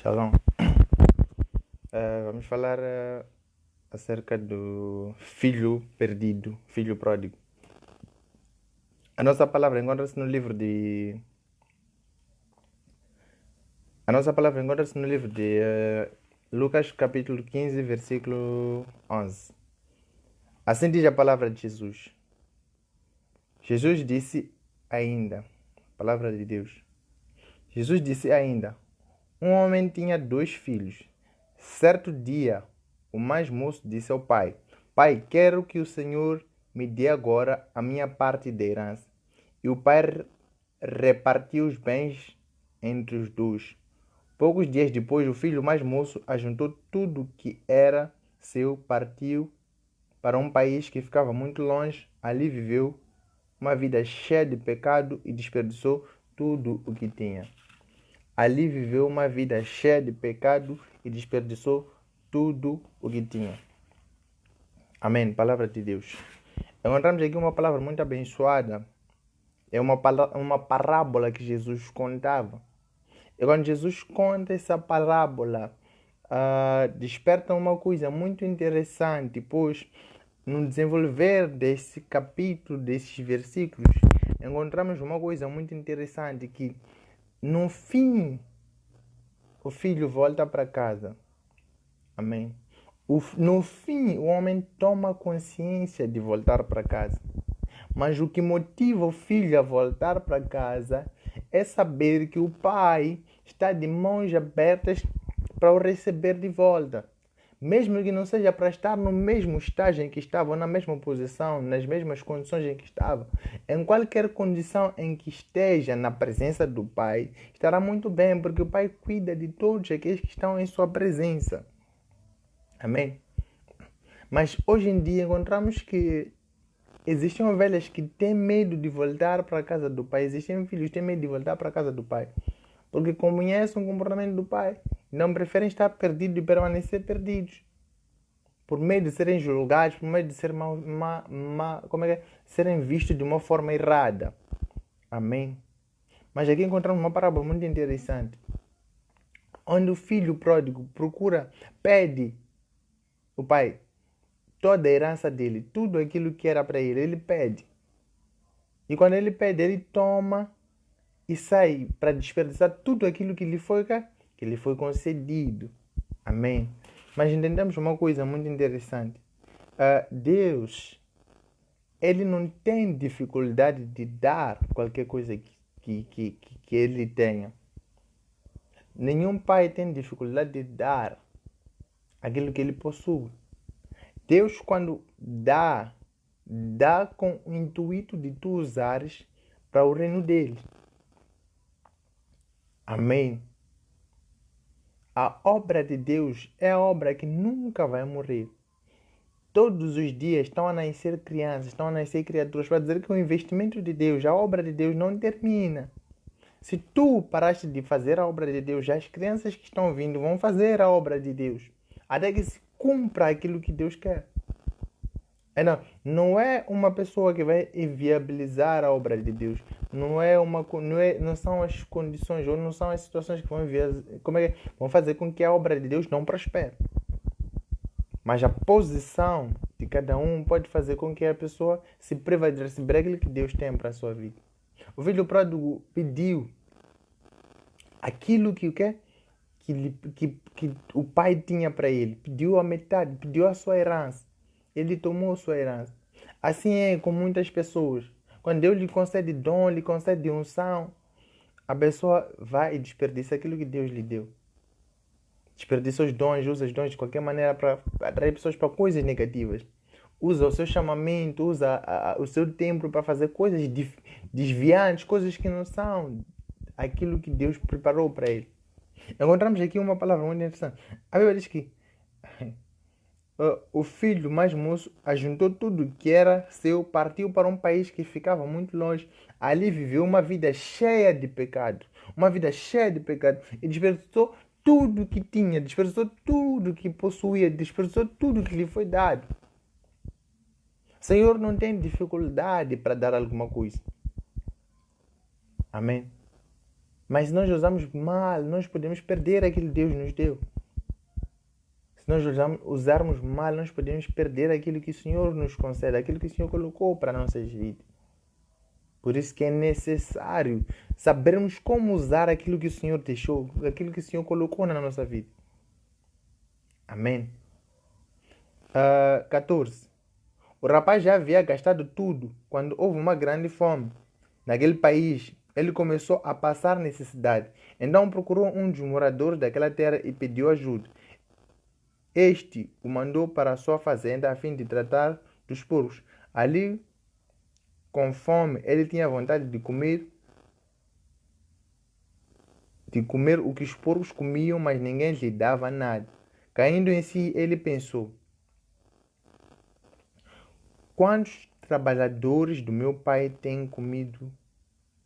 Shalom. Vamos falar acerca do filho perdido, filho pródigo. A nossa palavra encontra-se no livro de. Lucas, capítulo 15, versículo 11. Assim diz a palavra de Jesus. Jesus disse ainda, palavra de Deus. Jesus disse ainda: um homem tinha 2 filhos. Certo dia, o mais moço disse ao pai: Pai, quero que o Senhor me dê agora a minha parte da herança. E o pai repartiu os bens entre os 2. Poucos dias depois, o filho mais moço ajuntou tudo que era seu, partiu para um país que ficava muito longe. Ali viveu uma vida cheia de pecado e desperdiçou tudo o que tinha. Ali viveu uma vida cheia de pecado e desperdiçou tudo o que tinha. Amém. Palavra de Deus. Encontramos aqui uma palavra muito abençoada. É uma parábola que Jesus contava. E quando Jesus conta essa parábola, desperta uma coisa muito interessante, pois no desenvolver desse capítulo, desses versículos, encontramos uma coisa muito interessante, que no fim o filho volta para casa. Amém. No fim, o homem toma consciência de voltar para casa. Mas o que motiva o filho a voltar para casa é saber que o pai está de mãos abertas para o receber de volta. Mesmo que não seja para estar no mesmo estágio em que estava, ou na mesma posição, nas mesmas condições em que estava, em qualquer condição em que esteja na presença do pai, estará muito bem, porque o pai cuida de todos aqueles que estão em sua presença. Amém? Mas hoje em dia encontramos que existem ovelhas que têm medo de voltar para a casa do pai. Existem filhos que têm medo de voltar para a casa do pai, porque conhecem o comportamento do pai. Não preferem estar perdidos e permanecer perdidos, por medo de serem julgados, por medo de serem vistos de uma forma errada. Amém? Mas aqui encontramos uma parábola muito interessante, onde o filho pródigo pede o pai toda a herança dele, tudo aquilo que era para ele, ele pede. E quando ele pede, ele toma e sai para desperdiçar tudo aquilo que lhe foi concedido. Amém? Mas entendemos uma coisa muito interessante. Deus, ele não tem dificuldade de dar qualquer coisa que ele tenha. Nenhum pai tem dificuldade de dar aquilo que ele possui. Deus, quando dá com o intuito de tu usares para o reino dele. Amém? A obra de Deus é a obra que nunca vai morrer. Todos os dias estão a nascer crianças, estão a nascer criaturas, para dizer que o investimento de Deus, a obra de Deus não termina. Se tu paraste de fazer a obra de Deus, as crianças que estão vindo vão fazer a obra de Deus, até que se cumpra aquilo que Deus quer. Não é uma pessoa que vai viabilizar a obra de Deus. Não são as condições ou não são as situações que vão fazer com que a obra de Deus não prospere. Mas a posição de cada um pode fazer com que a pessoa se prive de receber aquilo que Deus tem para a sua vida. O filho pródigo pediu aquilo que o pai tinha para ele. Pediu a metade, pediu a sua herança. Ele tomou a sua herança. Assim é com muitas pessoas. Quando Deus lhe concede dom, lhe concede unção, a pessoa vai e desperdiça aquilo que Deus lhe deu. Desperdiça os dons, usa os dons de qualquer maneira para atrair pessoas para coisas negativas. Usa o seu chamamento, usa o seu tempo para fazer coisas desviantes, coisas que não são aquilo que Deus preparou para ele. Encontramos aqui uma palavra muito interessante. A Bíblia diz que o filho mais moço ajuntou tudo que era seu, partiu para um país que ficava muito longe. Ali viveu uma vida cheia de pecado. Uma vida cheia de pecado. E desperdiçou tudo que tinha, desperdiçou tudo que possuía, desperdiçou tudo que lhe foi dado. O Senhor não tem dificuldade para dar alguma coisa. Amém? Mas se nós usarmos mal, nós podemos perder aquilo que Deus nos deu. Se nós usarmos mal, nós podemos perder aquilo que o Senhor nos concede, aquilo que o Senhor colocou para nossas vidas. Por isso que é necessário sabermos como usar aquilo que o Senhor deixou, aquilo que o Senhor colocou na nossa vida. Amém. 14. O rapaz já havia gastado tudo quando houve uma grande fome. Naquele país, ele começou a passar necessidade. Então procurou um dos moradores daquela terra e pediu ajuda. Este o mandou para a sua fazenda a fim de tratar dos porcos. Ali, com fome, ele tinha vontade de comer o que os porcos comiam, mas ninguém lhe dava nada. Caindo em si, ele pensou: quantos trabalhadores do meu pai têm comido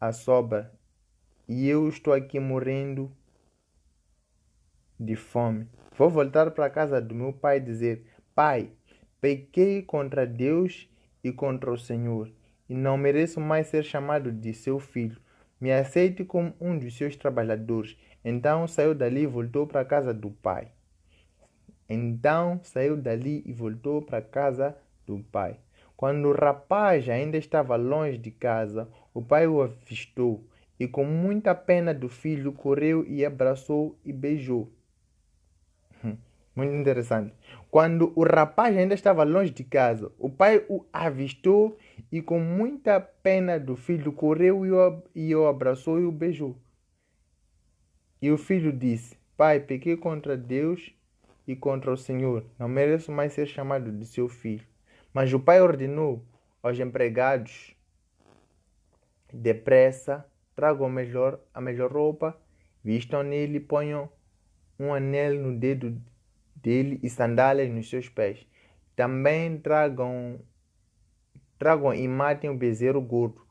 à sobra e eu estou aqui morrendo de fome? Vou voltar para a casa do meu pai e dizer: Pai, pequei contra Deus e contra o Senhor, e não mereço mais ser chamado de seu filho. Me aceite como um dos seus trabalhadores. Então saiu dali e voltou para a casa do pai. Quando o rapaz ainda estava longe de casa, o pai o avistou e, com muita pena do filho, correu e abraçou e beijou. Muito interessante. Quando o rapaz ainda estava longe de casa, o pai o avistou e, com muita pena do filho, correu e o abraçou e o beijou. E o filho disse: Pai, pequei contra Deus e contra o Senhor. Não mereço mais ser chamado de seu filho. Mas o pai ordenou aos empregados: depressa, tragam a melhor roupa, vistam nele e ponham um anel no dedo dele e sandálias nos seus pés. Também tragam e matem o bezerro gordo.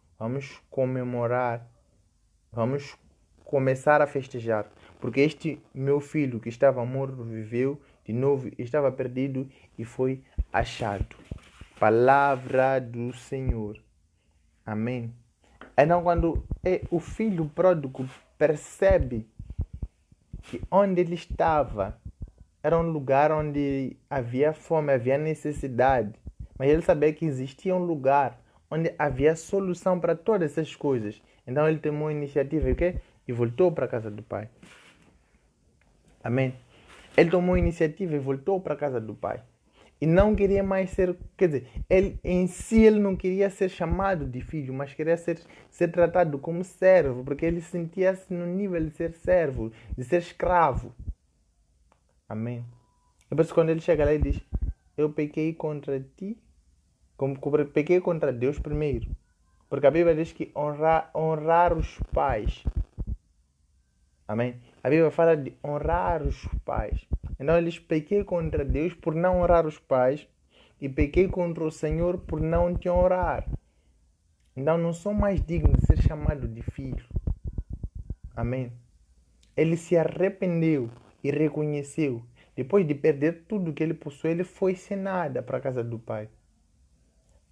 Vamos começar a festejar, porque este meu filho que estava morto viveu de novo, estava perdido e foi achado. Palavra do Senhor. Amém. Então, quando o filho pródigo percebe que onde ele estava era um lugar onde havia fome, havia necessidade, mas ele sabia que existia um lugar onde havia solução para todas essas coisas. Então ele tomou a iniciativa e voltou para a casa do pai. Amém. Ele tomou a iniciativa e voltou para a casa do pai. E não queria mais ser, ele em si ele não queria ser chamado de filho, mas queria ser tratado como servo, porque ele sentia-se no nível de ser servo, de ser escravo. Amém. Depois quando ele chega lá e diz: eu pequei contra ti, pequei contra Deus primeiro. Porque a Bíblia diz que honrar os pais. Amém. A Bíblia fala de honrar os pais. Então eles pequei contra Deus por não honrar os pais e pequei contra o Senhor por não te honrar. Então não sou mais digno de ser chamado de filho. Amém. Ele se arrependeu e reconheceu. Depois de perder tudo que ele possui, ele foi sem nada para a casa do pai.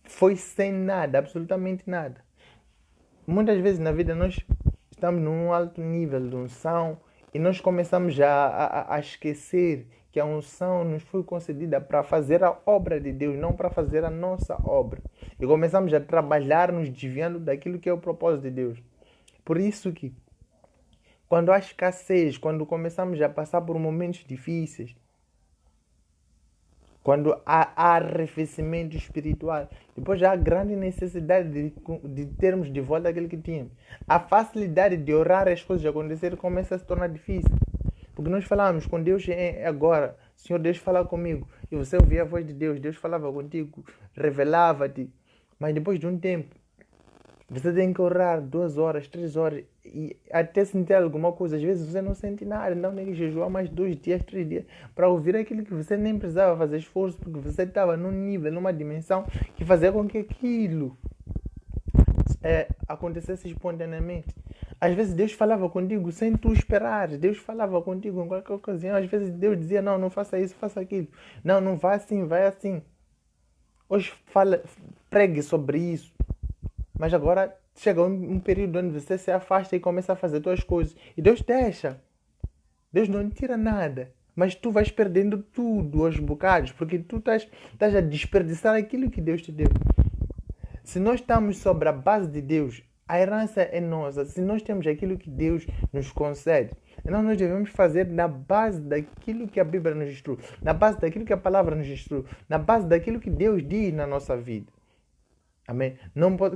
Foi sem nada, absolutamente nada. Muitas vezes na vida nós estamos num alto nível de unção e nós começamos a esquecer que a unção nos foi concedida para fazer a obra de Deus, não para fazer a nossa obra. E começamos a trabalhar nos desviando daquilo que é o propósito de Deus. Por isso que quando há escassez, quando começamos a passar por momentos difíceis, quando há arrefecimento espiritual, depois há grande necessidade de termos de volta aquilo que tínhamos. A facilidade de orar as coisas acontecerem começa a se tornar difícil. Porque nós falamos com Deus agora, Senhor, Deus fala comigo. E você ouvia a voz de Deus, Deus falava contigo, revelava-te. Mas depois de um tempo, você tem que orar 2 horas, 3 horas e até sentir alguma coisa. Às vezes você não sente nada, então tem que jejuar mais 2 dias, 3 dias para ouvir aquilo que você nem precisava fazer esforço, porque você estava num nível, numa dimensão que fazia com que aquilo acontecesse espontaneamente. Às vezes Deus falava contigo sem tu esperares. Deus falava contigo em qualquer ocasião. Às vezes Deus dizia: não faça isso, faça aquilo. Não vai assim, vai assim. Hoje pregue sobre isso. Mas agora chega um período onde você se afasta e começa a fazer suas coisas. E Deus deixa. Deus não tira nada. Mas tu vais perdendo tudo aos bocados, porque tu estás a desperdiçar aquilo que Deus te deu. Se nós estamos sobre a base de Deus, a herança é nossa. Se nós temos aquilo que Deus nos concede, então nós devemos fazer na base daquilo que a Bíblia nos instrui, na base daquilo que a palavra nos instrui, na base daquilo que Deus diz na nossa vida. Amém?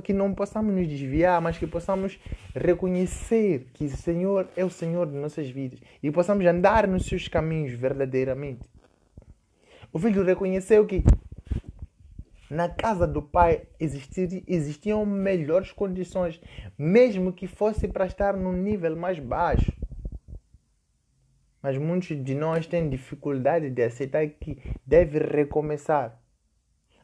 Que não possamos nos desviar, mas que possamos reconhecer que o Senhor é o Senhor de nossas vidas e possamos andar nos seus caminhos verdadeiramente. O filho reconheceu que na casa do pai existiam melhores condições, mesmo que fosse para estar num nível mais baixo. Mas muitos de nós têm dificuldade de aceitar que deve recomeçar.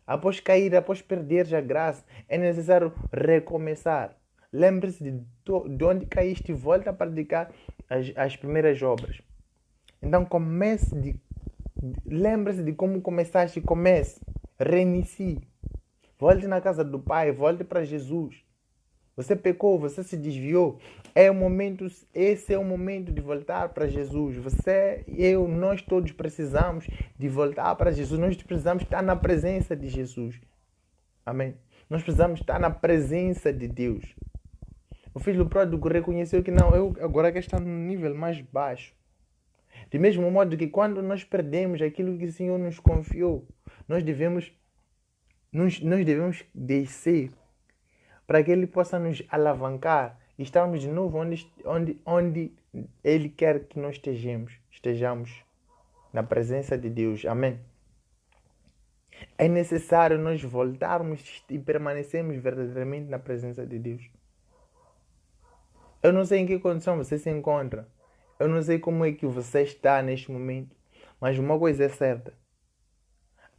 Após cair, após perder a graça, é necessário recomeçar. Lembre-se de onde caíste e volta a praticar as primeiras obras. Então lembre-se de como começaste e comece. Reinicie. Volte na casa do Pai, volte para Jesus. Você pecou, você se desviou. Esse é o momento de voltar para Jesus. Nós todos precisamos de voltar para Jesus. Nós precisamos estar na presença de Jesus. Amém? Nós precisamos estar na presença de Deus. O filho pródigo reconheceu que não, eu agora quero estar num nível mais baixo. De mesmo modo que quando nós perdemos aquilo que o Senhor nos confiou, nós devemos descer para que Ele possa nos alavancar e estarmos de novo onde Ele quer que nós estejamos na presença de Deus. Amém? É necessário nós voltarmos e permanecermos verdadeiramente na presença de Deus. Eu não sei em que condição você se encontra. Eu não sei como é que você está neste momento. Mas uma coisa é certa.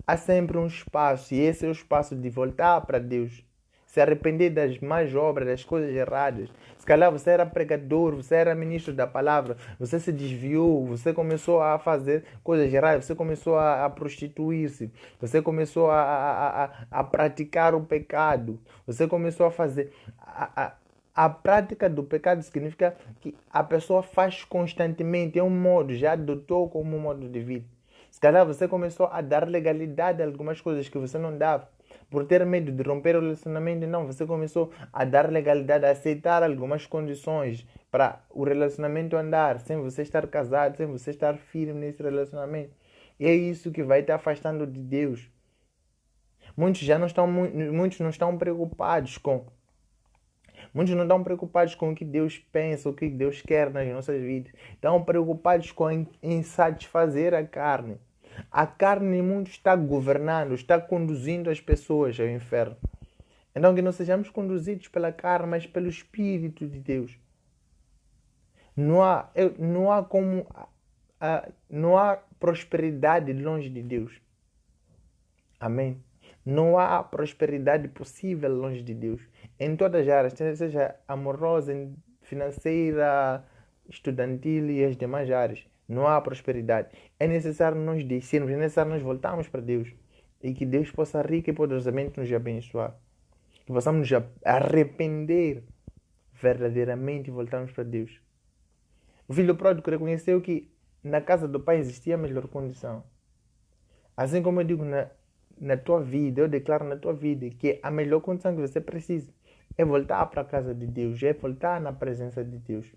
Há sempre um espaço, e esse é o espaço de voltar para Deus. Se arrepender das más obras, das coisas erradas. Se calhar você era pregador, você era ministro da palavra, você se desviou, você começou a fazer coisas erradas, você começou a prostituir-se, você começou a praticar o pecado, você começou a fazer... A prática do pecado significa que a pessoa faz constantemente, é um modo, já adotou como um modo de vida. Se calhar você começou a dar legalidade a algumas coisas que você não dava. Por ter medo de romper o relacionamento, não. Você começou a dar legalidade, a aceitar algumas condições para o relacionamento andar, sem você estar casado, sem você estar firme nesse relacionamento. E é isso que vai te afastando de Deus. Muitos não estão preocupados com o que Deus pensa, o que Deus quer nas nossas vidas. Estão preocupados em satisfazer a carne. A carne muito está governando, está conduzindo as pessoas ao inferno. Então que não sejamos conduzidos pela carne, mas pelo Espírito de Deus. Não há prosperidade longe de Deus. Amém? Não há prosperidade possível longe de Deus. Em todas as áreas, seja amorosa, financeira, estudantil e as demais áreas. Não há prosperidade. É necessário nós descermos, é necessário nós voltarmos para Deus. E que Deus possa rica e poderosamente nos abençoar. Que possamos nos arrepender verdadeiramente e voltarmos para Deus. O filho pródigo reconheceu que na casa do pai existia a melhor condição. Assim como eu digo na tua vida, eu declaro na tua vida que a melhor condição que você precisa é voltar para a casa de Deus, é voltar na presença de Deus.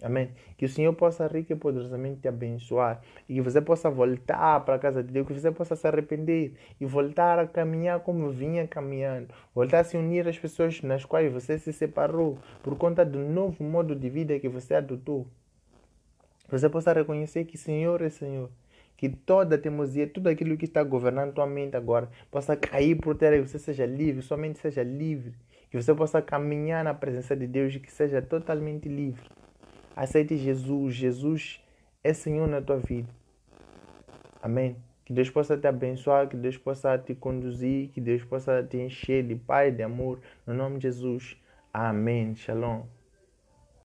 Amém? Que o Senhor possa rico e poderosamente te abençoar e que você possa voltar para a casa de Deus, que você possa se arrepender e voltar a caminhar como vinha caminhando, voltar a se unir às pessoas nas quais você se separou por conta do novo modo de vida que você adotou. Você possa reconhecer que Senhor é Senhor, que toda a teimosia, tudo aquilo que está governando tua mente agora, possa cair por terra e você seja livre, somente seja livre, que você possa caminhar na presença de Deus e que seja totalmente livre. Aceite Jesus. Jesus é Senhor na tua vida. Amém? Que Deus possa te abençoar, que Deus possa te conduzir, que Deus possa te encher de paz, de amor. No nome de Jesus. Amém. Shalom.